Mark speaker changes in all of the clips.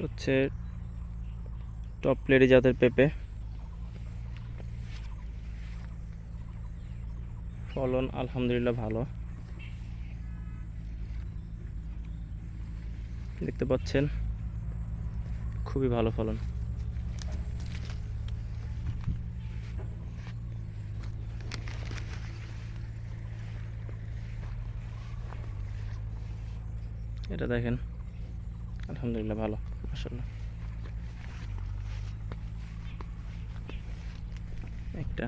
Speaker 1: হচ্ছে top lady জাতের পেঁপে, ফলন আলহামদুলিল্লাহ ভালো। দেখতে পাচ্ছেন খুবই ভালো ফলন। এটা দেখেন আলহামদুলিল্লাহ ভালো, মাশাআল্লাহ। একটা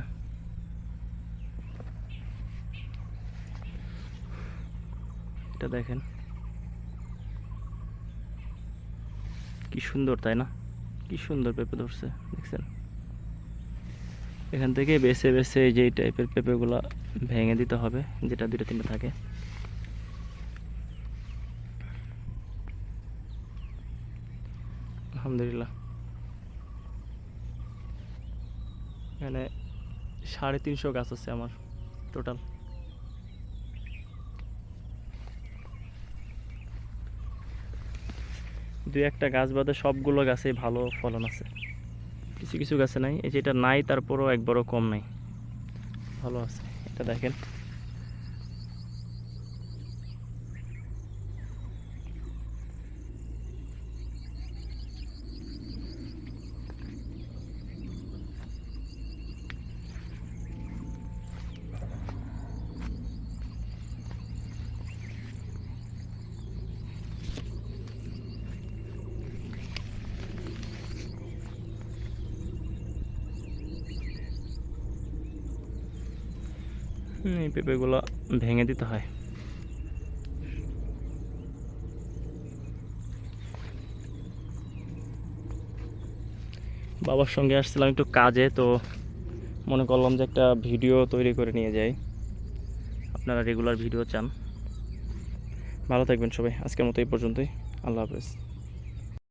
Speaker 1: এটা দেখেন কি সুন্দর, তাই না? কি সুন্দর পেঁপে ধরছে, দেখছেন? এখান থেকে বেছে বেছে এই যে এই টাইপের পেঁপেগুলো ভেঙে দিতে হবে, যেটা দুটো তিনটে থাকে। আলহামদুলিল্লাহ এখানে 350 গাছ আছে আমার টোটাল। দুই একটা গাছ বাদে সবগুলো গাছে ভালো ফলন আছে, কিছু কিছু গাছে নাই। এই যেটা নাই তারপরও একবারও কম নাই, ভালো আছে। এটা দেখেন এই পেঁপেগুলো ভেঙে দিতে হয়। বাবার সঙ্গে আসছিলাম একটু কাজে, তো মনে করলাম যে একটা ভিডিও তৈরি করে নিয়ে যাই। আপনারা রেগুলার ভিডিও চান। ভালো থাকবেন সবাই, আজকের মতো এই পর্যন্তই। আল্লাহ হাফেজ।